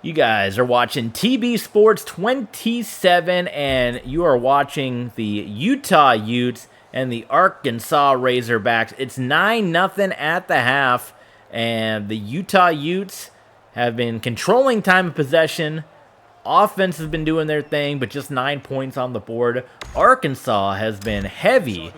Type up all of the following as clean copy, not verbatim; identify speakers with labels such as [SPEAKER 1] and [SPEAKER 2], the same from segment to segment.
[SPEAKER 1] You guys are watching TB Sports 27, and you are watching the Utah Utes and the Arkansas Razorbacks. It's 9-0 at the half, and the Utah Utes have been controlling time of possession. Offense has been doing their thing, but just 9 points on the board. Arkansas has been heavy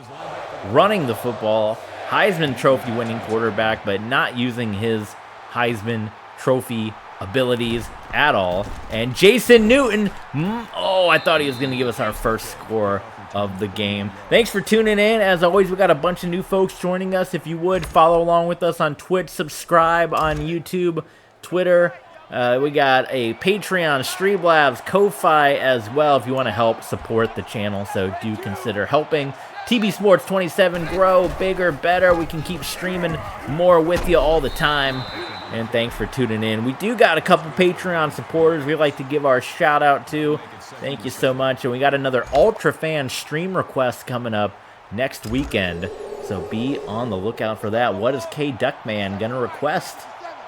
[SPEAKER 1] running the football. Heisman Trophy winning quarterback, but not using his Heisman Trophy abilities at all. And Jason Newton, I thought he was going to give us our first score of the game. Thanks for tuning in. As always, we got a bunch of new folks joining us. If you would, follow along with us on Twitch, subscribe on YouTube, Twitter. We got a Patreon, Streamlabs, Ko-Fi as well if you want to help support the channel. So do consider helping TB Sports 27 grow bigger, better. We can keep streaming more with you all the time. And thanks for tuning in. We do got a couple Patreon supporters we'd like to give our shout out to. Thank you so much. And we got another Ultra Fan stream request coming up next weekend. So be on the lookout for that. What is K Duckman going to request?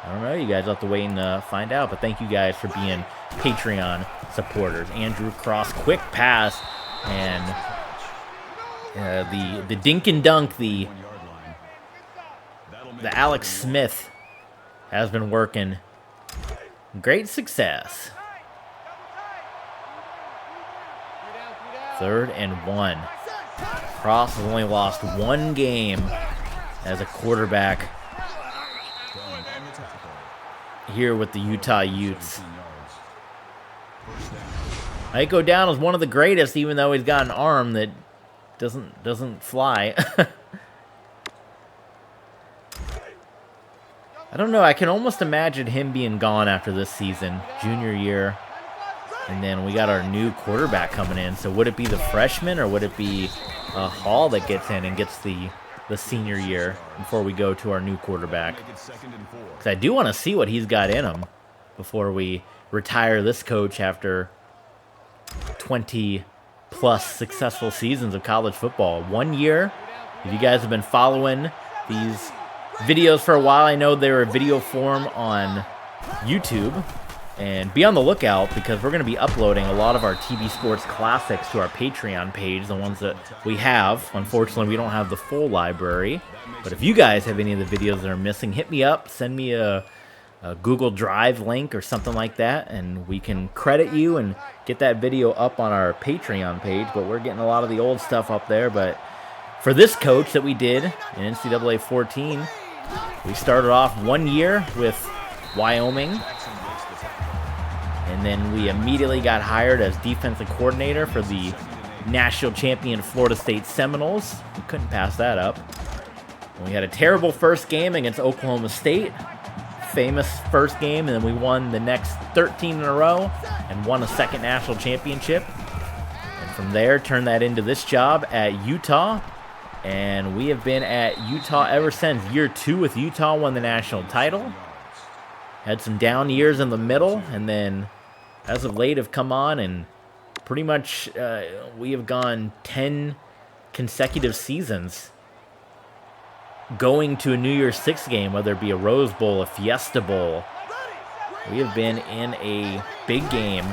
[SPEAKER 1] I don't know. You guys have to wait and find out. But thank you guys for being Patreon supporters. Andrew Cross, quick pass. And the dink and dunk, the Alex Smith has been working. Great success. 3rd and 1. Cross has only lost one game as a quarterback here with the Utah Utes. Might go down as one of the greatest, even though he's got an arm that doesn't fly. I don't know. I can almost imagine him being gone after this season, junior year. And then we got our new quarterback coming in. So would it be the freshman or would it be Hall that gets in and gets the senior year before we go to our new quarterback? Because I do want to see what he's got in him before we retire this coach after 20-plus successful seasons of college football. 1 year. If you guys have been following these videos for a while, I know they're a video form on YouTube, and be on the lookout because we're going to be uploading a lot of our TB Sports classics to our Patreon page, the ones that we have. Unfortunately, we don't have the full library, but if you guys have any of the videos that are missing, hit me up, send me a Google Drive link or something like that, and we can credit you and get that video up on our Patreon page. But we're getting a lot of the old stuff up there. But for this coach that we did in NCAA 14, we started off 1 year with Wyoming, and then we immediately got hired as defensive coordinator for the national champion Florida State Seminoles. We couldn't pass that up. And we had a terrible first game against Oklahoma State, famous first game, and then we won the next 13 in a row and won a second national championship. And from there, turned that into this job at Utah. And we have been at Utah ever since. Year 2 with Utah won the national title. Had some down years in the middle, and then as of late have come on, and pretty much we have gone 10 consecutive seasons going to a New Year's Six game, whether it be a Rose Bowl, a Fiesta Bowl. We have been in a big game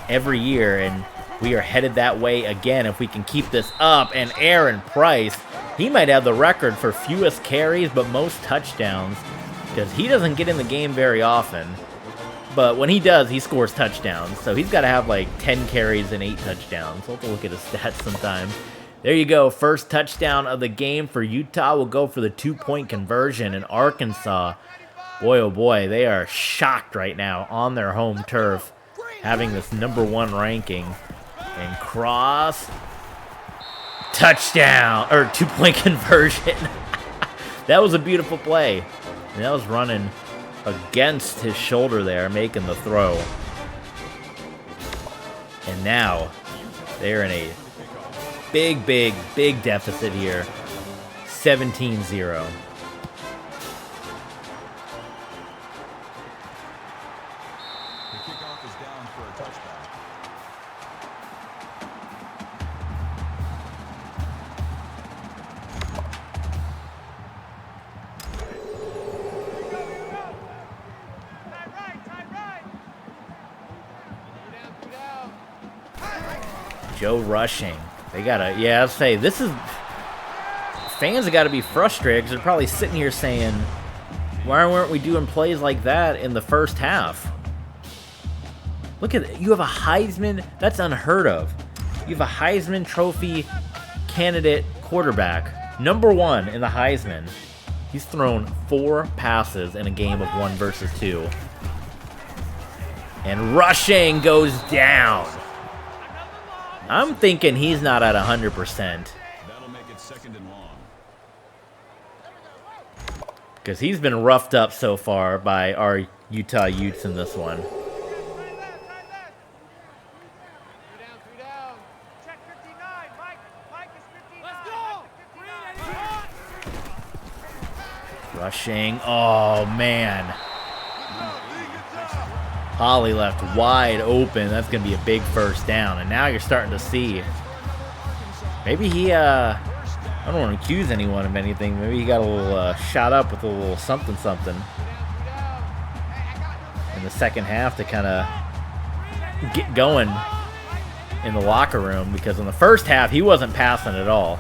[SPEAKER 1] every year, and we are headed that way again if we can keep this up. And Aaron Price, he might have the record for fewest carries but most touchdowns, because he doesn't get in the game very often. But when he does, he scores touchdowns. So he's got to have like 10 carries and 8 touchdowns. We'll have to look at his stats sometime. There you go. First touchdown of the game for Utah. We'll go for the 2-point conversion. And Arkansas, boy, oh boy, they are shocked right now on their home turf, having this #1 ranking. And cross, touchdown, or 2-point conversion. That was a beautiful play. And that was running against his shoulder there, making the throw. And now they're in a big deficit here. 17-0. Joe Rushing. They gotta, yeah, I'll say, this is, fans have got to be frustrated because they're probably sitting here saying, why weren't we doing plays like that in the first half? Look at it. You have a Heisman. That's unheard of. You have a Heisman Trophy candidate quarterback, #1 in the Heisman. He's thrown 4 passes in a game of 1 versus 2. And Rushing goes down. I'm thinking he's not at 100%. Because he's been roughed up so far by our Utah Utes in this one. Rushing. Oh, man. Holly left wide open. That's going to be a big first down. And now you're starting to see. Maybe he, I don't want to accuse anyone of anything. Maybe he got a little shot up with a little something in the second half to kind of get going in the locker room. Because in the first half, he wasn't passing at all.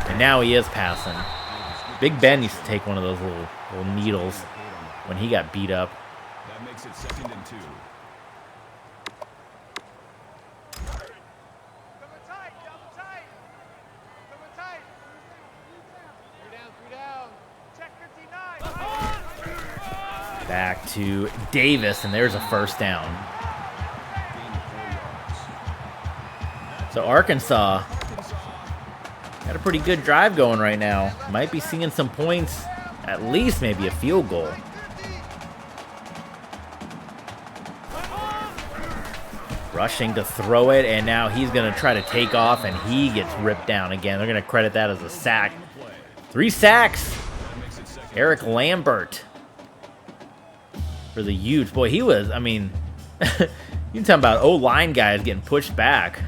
[SPEAKER 1] And now he is passing. Big Ben used to take one of those little needles when he got beat up.
[SPEAKER 2] That makes it 2nd and 2.
[SPEAKER 1] Back to Davis, and there's a first down. So Arkansas got a pretty good drive going right now. Might be seeing some points, at least maybe a field goal. Rushing to throw it, and now he's going to try to take off, and he gets ripped down again. They're going to credit that as a sack. 3 sacks. Eric Lambert for the Utes. Boy, he was, I mean, you talking about O-line guys getting pushed back.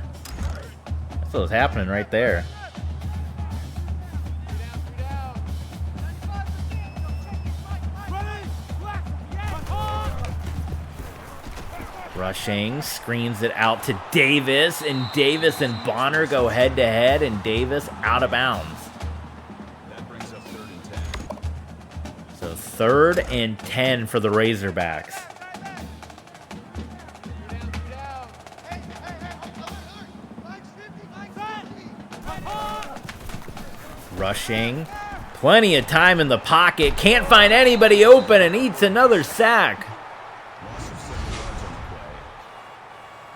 [SPEAKER 1] That's what was happening right there. Rushing, screens it out to Davis, and Davis and Bonner go head-to-head, and Davis out of bounds.
[SPEAKER 2] That brings up 3rd and 10.
[SPEAKER 1] So 3rd and 10 for the Razorbacks. Rushing, plenty of time in the pocket, can't find anybody open, and eats another sack.
[SPEAKER 2] Loss of 7 yards on the play.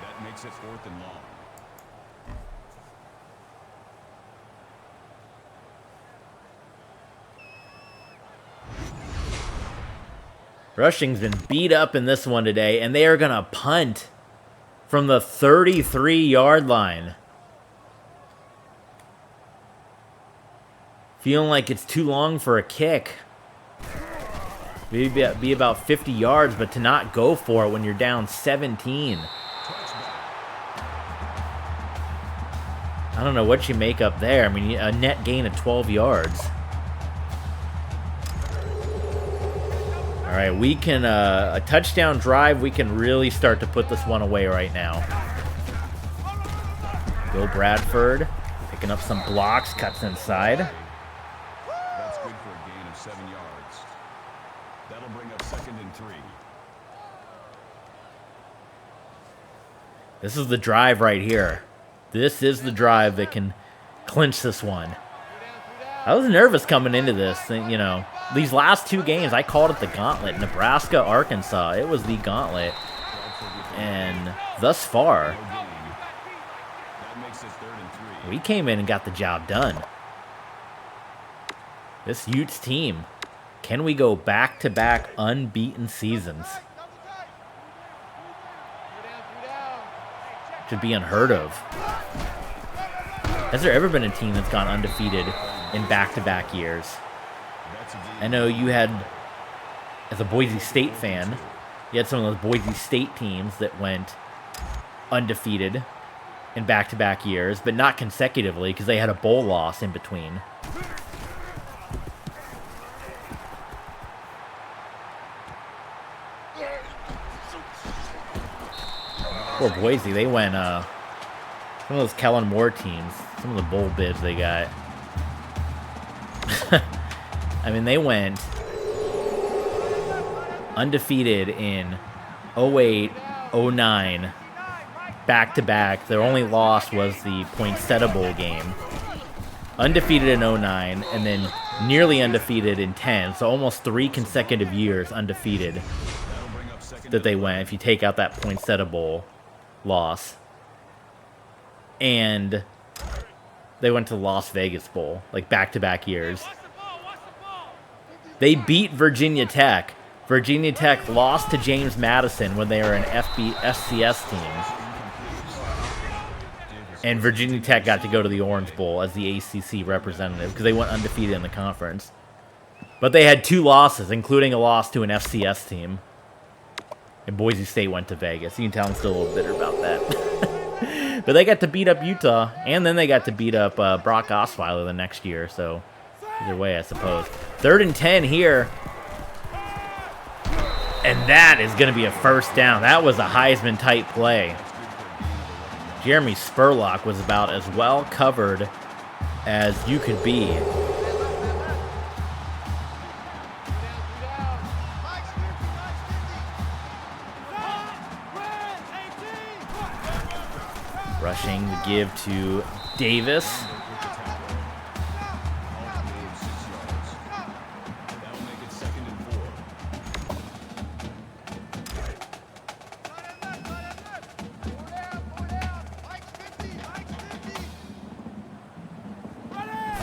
[SPEAKER 2] That makes it 4th and long.
[SPEAKER 1] Rushing's been beat up in this one today, and they are going to punt from the 33-yard line. Feeling like it's too long for a kick. Maybe be about 50 yards, but to not go for it when you're down 17. I don't know what you make up there. I mean, a net gain of 12 yards. All right, we can, a touchdown drive, we can really start to put this one away right now. Bill Bradford picking up some blocks, cuts inside.
[SPEAKER 2] That's good for a gain of 7 yards. That'll bring up 2nd and 3.
[SPEAKER 1] This is the drive right here. This is the drive that can clinch this one. I was nervous coming into this. You know, these last 2 games, I called it the gauntlet. Nebraska, Arkansas. It was the gauntlet. And thus far, we came in and got the job done. This Utes team, can we go back-to-back unbeaten seasons? Should be unheard of. Has there ever been a team that's gone undefeated in back-to-back years? I know you had, as a Boise State fan, you had some of those Boise State teams that went undefeated in back-to-back years, but not consecutively because they had a bowl loss in between. Poor Boise, they went Some of those Kellen Moore teams. Some of the bowl bids they got. I mean, they went undefeated in 08, 09, back-to-back. Their only loss was the Poinsettia Bowl game. Undefeated in 09, and then nearly undefeated in 10. So almost 3 consecutive years undefeated that they went, if you take out that Poinsettia Bowl loss. And they went to the Las Vegas Bowl, like back-to-back years. They beat Virginia Tech. Virginia Tech lost to James Madison when they were an FCS team. And Virginia Tech got to go to the Orange Bowl as the ACC representative because they went undefeated in the conference. But they had 2 losses, including a loss to an FCS team. And Boise State went to Vegas. You can tell I'm still a little bitter about that. But they got to beat up Utah, and then they got to beat up Brock Osweiler the next year. So either way, I suppose. 3rd and 10 here. And that is going to be a first down. That was a Heisman-type play. Jeremy Spurlock was about as well covered as you could be. Rushing the give to Davis.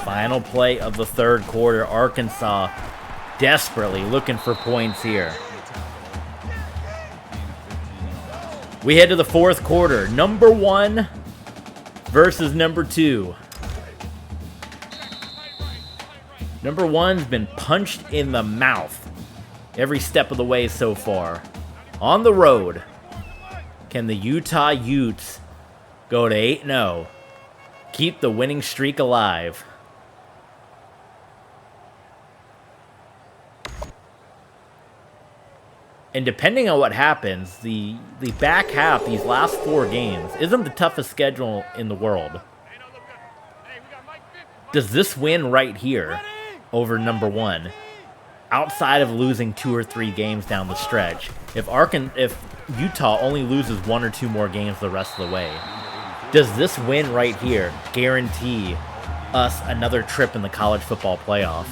[SPEAKER 1] Final play of the 3rd quarter. Arkansas desperately looking for points here. We head to the 4th quarter. Number 1 versus number 2. Number 1's been punched in the mouth every step of the way so far. On the road, can the Utah Utes go to 8-0, keep the winning streak alive? And depending on what happens, the back half, these last 4 games, isn't the toughest schedule in the world. Does this win right here over number 1, outside of losing 2 or 3 games down the stretch, if Utah only loses 1 or 2 more games the rest of the way, does this win right here guarantee us another trip in the college football playoff?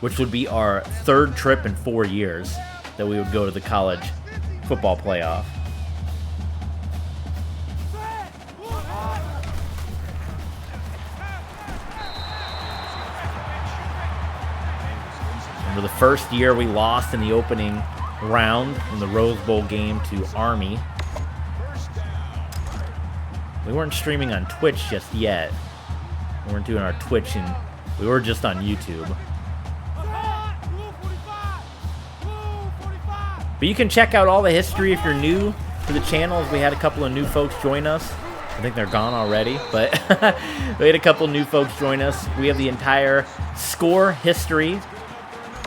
[SPEAKER 1] Which would be our 3rd trip in 4 years that we would go to the college football playoff. Remember the first year we lost in the opening round in the Rose Bowl game to Army. We weren't streaming on Twitch just yet. We weren't doing our Twitch, and we were just on YouTube. But you can check out all the history if you're new to the channel. We had a couple of new folks join us. I think they're gone already, but we had a couple new folks join us. We have the entire score history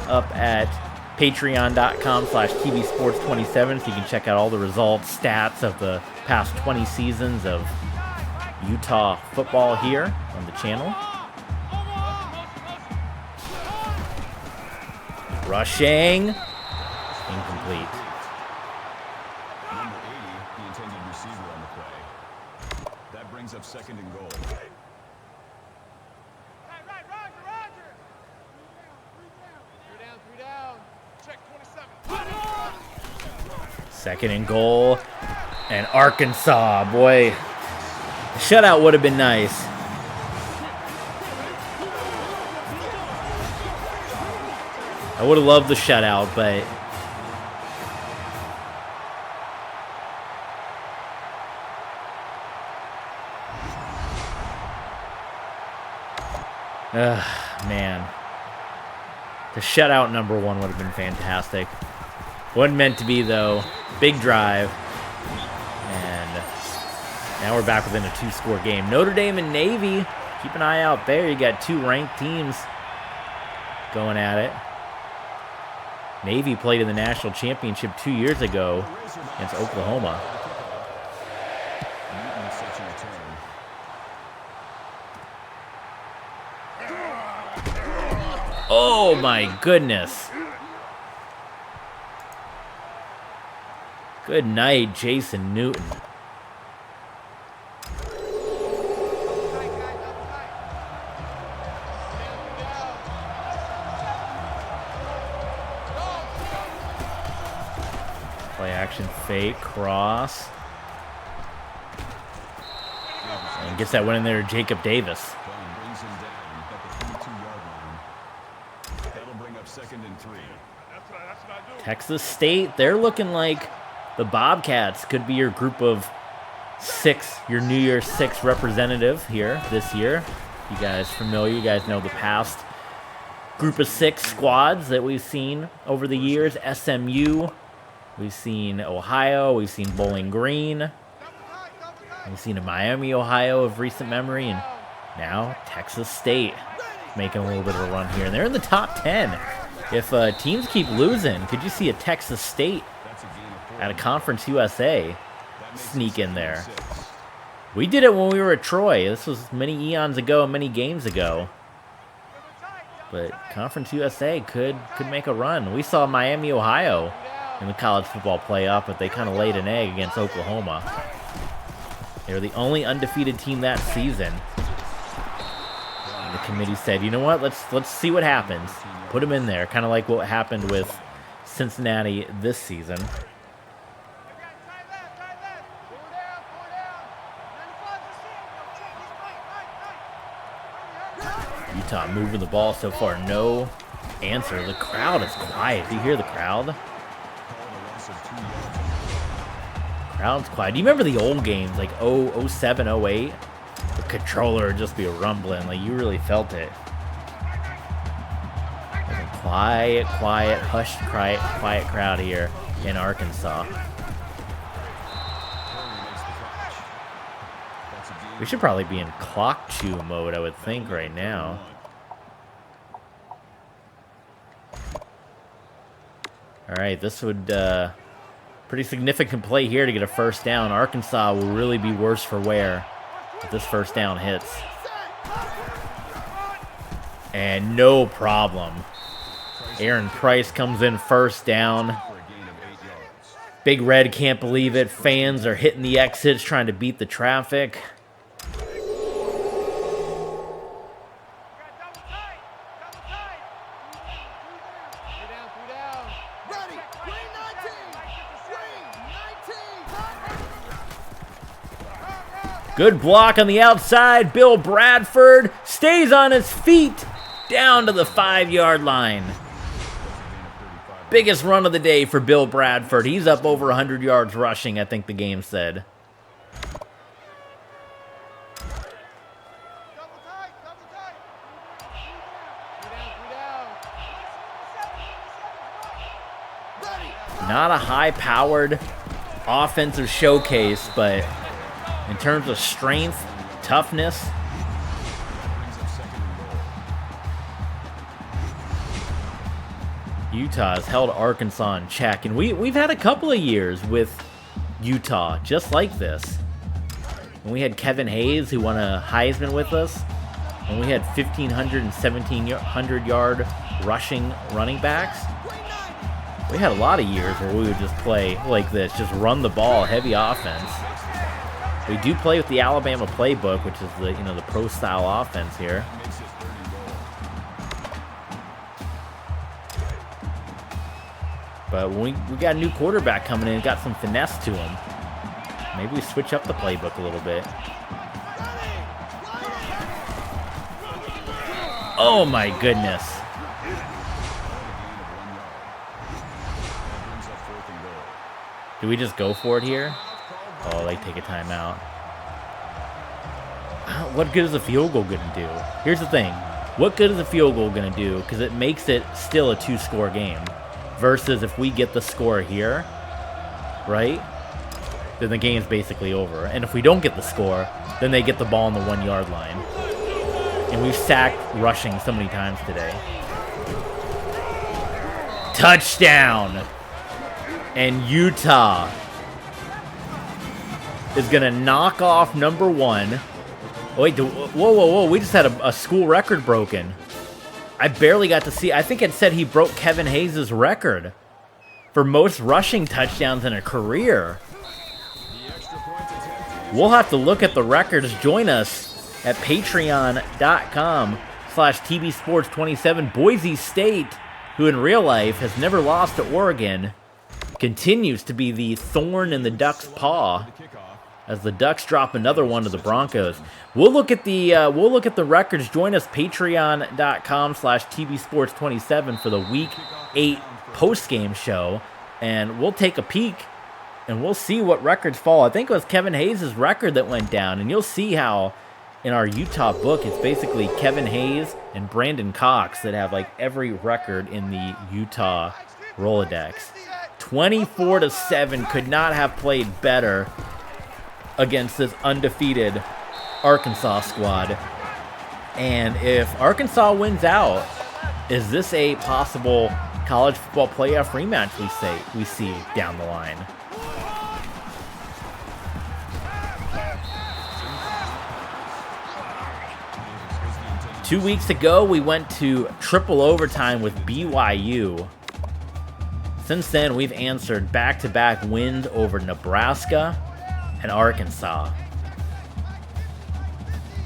[SPEAKER 1] up at patreon.com/tvsports27, so you can check out all the results, stats of the past 20 seasons of Utah football here on the channel. Rushing. Incomplete.
[SPEAKER 2] Number 80, the intended receiver on the play. That brings up 2nd and goal.
[SPEAKER 3] Right, Roger. 3 down. Check 27.
[SPEAKER 1] 2nd and goal. And Arkansas, boy. A shutout would have been nice. I would have loved the shutout, but man. The shutout number 1 would have been fantastic. Wasn't meant to be, though. Big drive. And now we're back within a 2-score game. Notre Dame and Navy. Keep an eye out there. You got 2 ranked teams going at it. Navy played in the national championship 2 years ago against Oklahoma.
[SPEAKER 2] set you a turn.
[SPEAKER 1] Oh my goodness. Good night, Jason Newton. Play action fake, cross. And gets that one in there to Jacob Davis.
[SPEAKER 2] Brings him down at the 22-yard line. That'll bring up 2nd and 3.
[SPEAKER 1] Texas State, they're looking like the Bobcats could be your group of 6, your New Year's 6 representative here this year. You guys familiar? You guys know the past group of 6 squads that we've seen over the years. SMU, we've seen Ohio, we've seen Bowling Green, we've seen a Miami, Ohio of recent memory, and now Texas State making a little bit of a run here. And they're in the top 10. If teams keep losing, could you see a Texas State at a Conference USA sneak in there? We did it when we were at Troy. This was many eons ago, many games ago. But Conference USA could make a run. We saw Miami, Ohio in the college football playoff, but they kind of laid an egg against Oklahoma. They were the only undefeated team that season. And the committee said, you know what, let's see what happens. Put them in there, kind of like what happened with Cincinnati this season. Utah moving the ball so far, no answer. The crowd is quiet. Do you hear the crowd? Crowd's quiet. Do you remember the old games, like 07, 08? The controller would just be rumbling, like you really felt it. There's a quiet, hushed, quiet crowd here in Arkansas. We should probably be in clock chew mode, I would think, right now. All right, this would pretty significant play here to get a first down. Arkansas will really be worse for wear if this first down hits. And no problem. Aaron Price comes in first down. Big Red can't believe it. Fans are hitting the exits, trying to beat the traffic. Good block on the outside. Bill Bradford stays on his feet down to the 5-yard line. Biggest run of the day for Bill Bradford. He's up over 100 yards rushing, I think the game said. Not a high-powered offensive showcase, but in terms of strength, toughness, Utah has held Arkansas in check. And we've had a couple of years with Utah just like this. When we had Kevin Hayes, who won a Heisman with us, when we had 1,500 and 1,700-yard rushing running backs, we had a lot of years where we would just play like this, just run the ball, heavy offense. We do play with the Alabama playbook, which is the pro-style offense here. But when we got a new quarterback coming in, got some finesse to him. Maybe we switch up the playbook a little bit. Oh my goodness. Do we just go for it here? Oh, they take a timeout. What good is a field goal going to do? Here's the thing. What good is a field goal going to do? Because it makes it still a 2-score game. Versus if we get the score here, right? Then the game's basically over. And if we don't get the score, then they get the ball on the 1-yard line. And we've sacked rushing so many times today. Touchdown! And Utah. is going to knock off number 1. Oh, wait, whoa. We just had a school record broken. I barely got to see. I think it said he broke Kevin Hayes' record for most rushing touchdowns in a career. We'll have to look at the records. Join us at patreon.com/TBSports27. Boise State, who in real life has never lost to Oregon, continues to be the thorn in the Ducks' paw as the Ducks drop another one to the Broncos. We'll look at the records. Join us patreon.com/TBSports27 for the Week 8 post-game show, and we'll take a peek and we'll see what records fall. I think it was Kevin Hayes' record that went down, and you'll see how in our Utah book it's basically Kevin Hayes and Brandon Cox that have like every record in the Utah Rolodex. 24-7, could not have played better against this undefeated Arkansas squad. And if Arkansas wins out, is this a possible college football playoff rematch we see down the line? Two weeks ago, we went to triple overtime with BYU. Since then, we've answered back-to-back wins over Nebraska and Arkansas.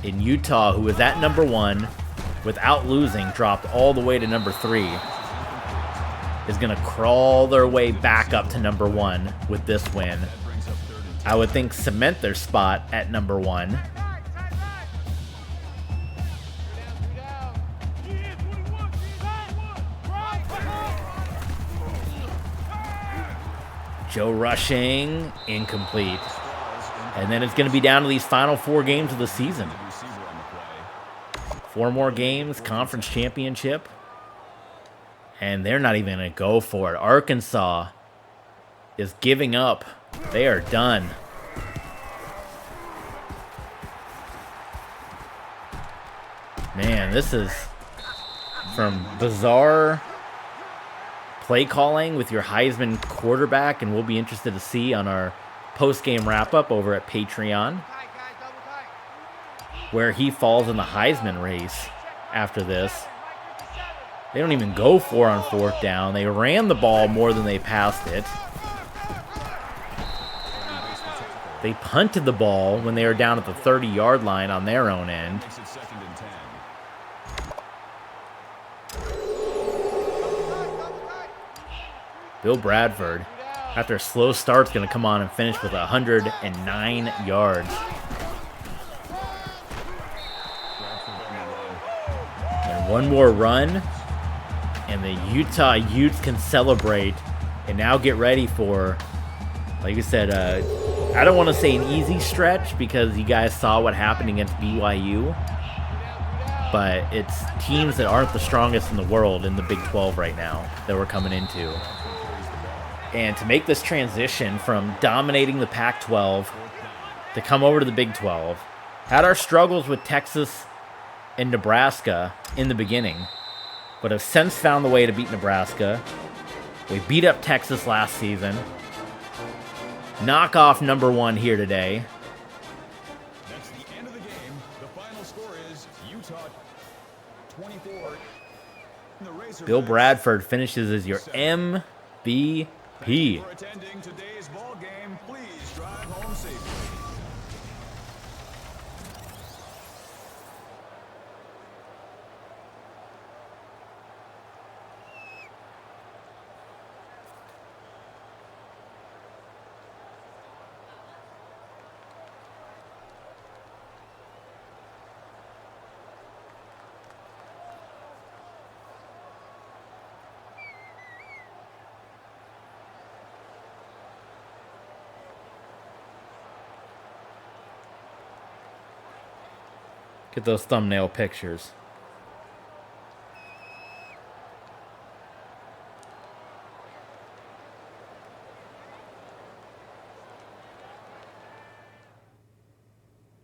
[SPEAKER 1] In Utah, who was at number 1, without losing, dropped all the way to number 3, is going to crawl their way back up to number 1 with this win. I would think cement their spot at number 1. Joe rushing, incomplete. And then it's going to be down to these final 4 games of the season. 4 more games, conference championship. And they're not even going to go for it. Arkansas is giving up. They are done. Man, this is from bizarre play calling with your Heisman quarterback, and we'll be interested to see on our post-game wrap-up over at Patreon where he falls in the Heisman race after this. They don't even go for on 4th down. They ran the ball more than they passed it. They punted the ball when they were down at the 30-yard line on their own end. Bill Bradford, after a slow start, is going to come on and finish with 109 yards. And one more run, and the Utah Utes can celebrate and now get ready for, like you said, I don't want to say an easy stretch because you guys saw what happened against BYU, but it's teams that aren't the strongest in the world in the Big 12 right now that we're coming into. And to make this transition from dominating the Pac-12 to come over to the Big 12, had our struggles with Texas and Nebraska in the beginning, but have since found the way to beat Nebraska. We beat up Texas last season. Knock off number 1 here today.
[SPEAKER 2] That's the end of the game. The final score is Utah 24.
[SPEAKER 1] Bill Bradford finishes as your MVP.
[SPEAKER 2] Thank you for attending today's ball game. Please drive home safely.
[SPEAKER 1] Get those thumbnail pictures.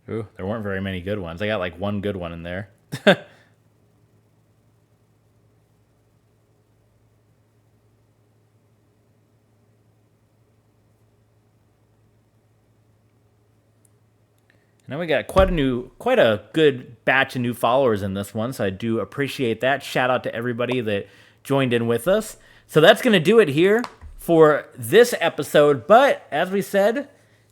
[SPEAKER 1] Ooh, there weren't very many good ones. I got like one good one in there. Now we got quite a good batch of new followers in this one, so I do appreciate that. Shout out to everybody that joined in with us. So that's going to do it here for this episode. But as we said,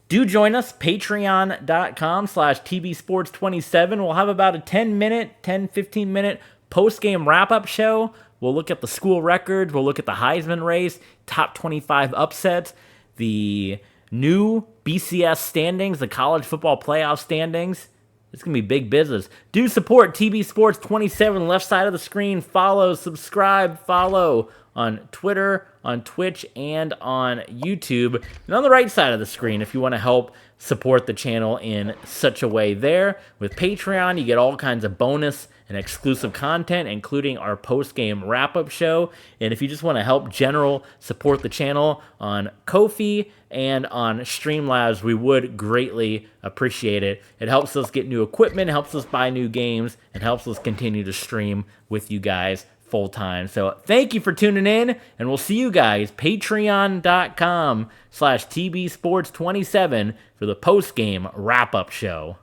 [SPEAKER 1] do join us, patreon.com/tbsports27. We'll have about a 15 minute post-game wrap-up show. We'll look at the school records. We'll look at the Heisman race, top 25 upsets, the new BCS standings, the college football playoff standings. It's going to be big business. Do support TB Sports 27, left side of the screen. Follow, subscribe, follow on Twitter, on Twitch, and on YouTube. And on the right side of the screen, if you want to help support the channel in such a way there. With Patreon, you get all kinds of bonus and exclusive content, including our post-game wrap-up show. And if you just want to help general support the channel on Ko-fi and on Streamlabs, we would greatly appreciate it. It helps us get new equipment, helps us buy new games, and helps us continue to stream with you guys full time. So thank you for tuning in, and we'll see you guys patreon.com/tbsports27 for the post-game wrap-up show.